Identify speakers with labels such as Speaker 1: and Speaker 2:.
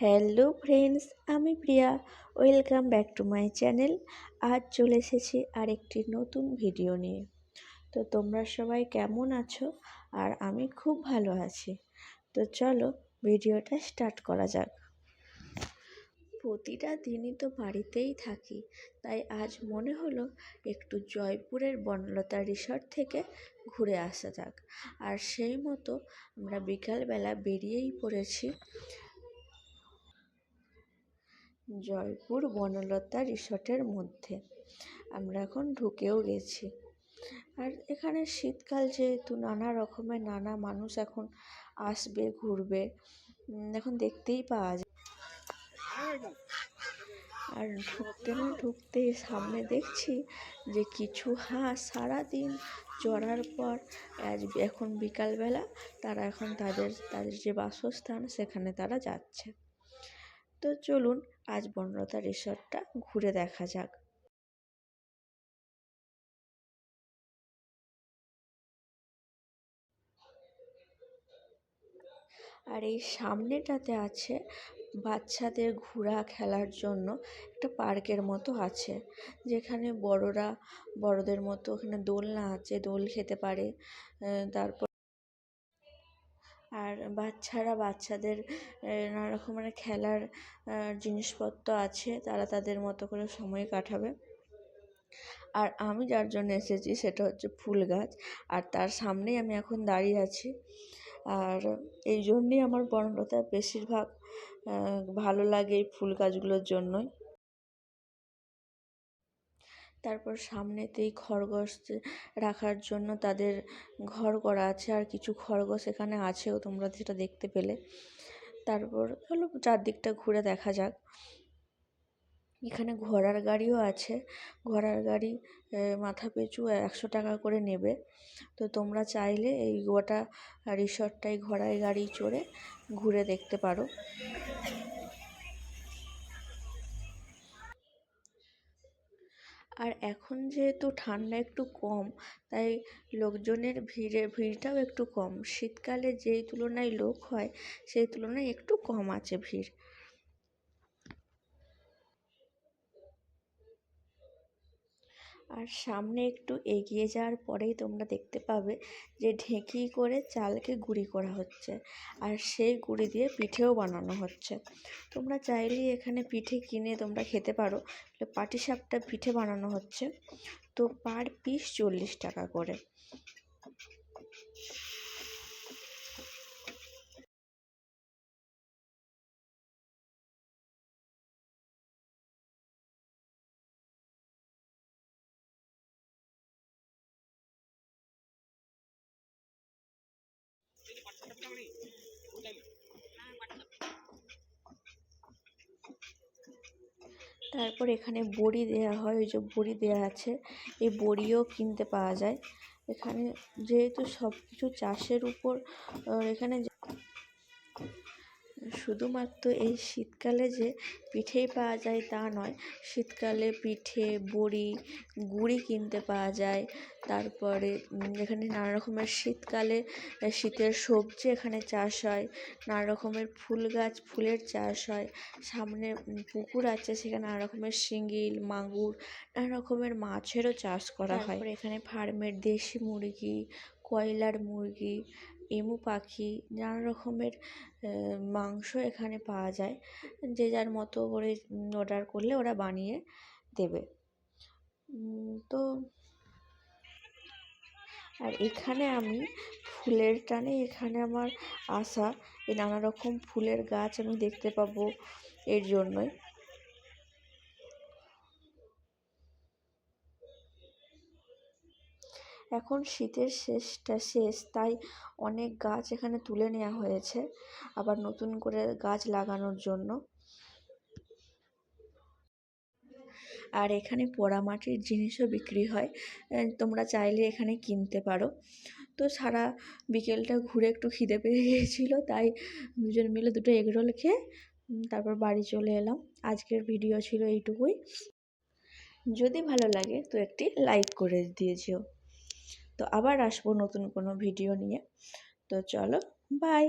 Speaker 1: Hello friends, আমি Priya. Welcome back to my channel. আজ চলে এসেছি আরেকটি নতুন ভিডিও নিয়ে। তো তোমরা সবাই কেমন আছো? আর আমি খুব ভালো আছি। তো চলো ভিডিওটা স্টার্ট করা যাক। প্রতিটা দিনই তো বাড়িতেই থাকি, তাই আজ মনে হলো একটু জয়পুরের বনলতা রিসর্ট থেকে ঘুরে আসা যাক। আর সেই মতো আমরা বিকালবেলা বেরিয়েই পড়েছি জয়পুর বনলতা রিসর্টের মধ্যে। আমরা এখন ঢুকেও গেছি। আর এখানে শীতকাল যেহেতু নানা রকমের নানা মানুষ এখন আসবে ঘুরবে, এখন দেখতেই পাওয়া যায়। আর ঢুকতে না ঢুকতে সামনে দেখছি যে কিছু হাঁস সারাদিন চড়ার পর এখন বিকালবেলা তারা এখন তাদের তাদের যে বাসস্থান সেখানে তারা যাচ্ছে। তো চলুন আজ বনলতা রিসর্টটা ঘুরে দেখা যাক। আর এই সামনেটাতে আছে বাচ্চাদের ঘোরা খেলার জন্য একটা পার্কের মতো আছে, যেখানে বড়রা বড়দের মতো ওখানে দোলনা আছে, দোল খেতে পারে। তারপর আর বাচ্চারা বাচ্চাদের নানা রকমের খেলার জিনিসপত্র আছে, তারা তাদের মতো করে সময় কাটাবে। আর আমি যার জন্য এসেছি সেটা হচ্ছে ফুল গাছ, আর তার সামনেই আমি এখন দাঁড়িয়ে আছি। আর এই জন্যই আমার বনলতা বেশিরভাগ ভালো লাগে, এই ফুল গাছগুলোর জন্যই। তারপর সামনেতেই খরগোশ রাখার জন্য তাদের ঘর করা আছে, আর কিছু খরগোশ এখানে আছেও, তোমরা সেটা দেখতে পেলে। তারপর চলো চারদিকটা ঘুরে দেখা যাক। এখানে ঘোড়ার গাড়িও আছে। ঘোড়ার গাড়ি মাথাপিছু 100 টাকা করে নেবে। তো তোমরা চাইলে এই গোটা রিসর্টটাই ঘোড়ার গাড়ি চড়ে ঘুরে দেখতে পারো। আর এখন যেহেতু ঠান্ডা একটু কম, তাই লোকজনের ভিড়টাও একটু কম। শীতকালে যেই তুলনায় লোক হয় সেই তুলনায় একটু কম আছে ভিড়। আর সামনে একটু এগিয়ে যাওয়ার পরেই তোমরা দেখতে পাবে যে ঢেঁকি করে চালকে গুঁড়ি করা হচ্ছে, আর সেই গুঁড়ি দিয়ে পিঠেও বানানো হচ্ছে। তোমরা চাইলেই এখানে পিঠে কিনে তোমরা খেতে পারো। পাটিসাপটা পিঠে বানানো হচ্ছে, তো পার পিস 40 টাকা করে। তারপর এখানে বড়ি দেওয়া হয়, ওই যে বড়ি দেওয়া আছে, এই বড়িও কিনতে পাওয়া যায় এখানে। যেহেতু সব কিছু চাষের উপর এখানে শুধুমাত্র এই শীতকালে যে পিঠেই পাওয়া যায় তা নয়, শীতকালে পিঠে বড়ি গুড়ি কিনতে পাওয়া যায়। তারপরে এখানে নানা রকমের শীতকালে শীতের সবজি এখানে চাষ হয়, নানা রকমের ফুল গাছ ফুলের চাষ হয়। সামনে পুকুর আছে, সেখানে নানা রকমের শিঙ্গিল মাগুর নানা রকমের মাছেরও চাষ করা হয়। তারপরে এখানে ফার্মের দেশি মুরগি, কয়লার মুরগি, এমু পাখি, নানা রকমের মাংস এখানে পাওয়া যায়। যে যার মতো করে অর্ডার করলে ওরা বানিয়ে দেবে। তো আর এখানে আমি ফুলের টানে এখানে আমার আসা, এই নানা রকম ফুলের গাছ আমি দেখতে পাবো এর জন্যই। এখন শীতের শেষ, তাই অনেক গাছ এখানে তুলে নেওয়া হয়েছে আবার নতুন করে গাছ লাগানোর জন্য। আর এখানে পোড়ামাটির জিনিসও বিক্রি হয়, তোমরা চাইলে এখানে কিনতে পারো। তো সারা বিকেলটা ঘুরে একটু খিদে পেয়ে গিয়েছিলো, তাই দুজন মিলে দুটো এগরোল খেয়ে তারপর বাড়ি চলে এলাম। আজকের ভিডিও ছিল এইটুকুই। যদি ভালো লাগে তো একটি লাইক করে দিয়েছিও। তো আবার আসবো নতুন কোনো ভিডিও নিয়ে। তো চলো, বাই।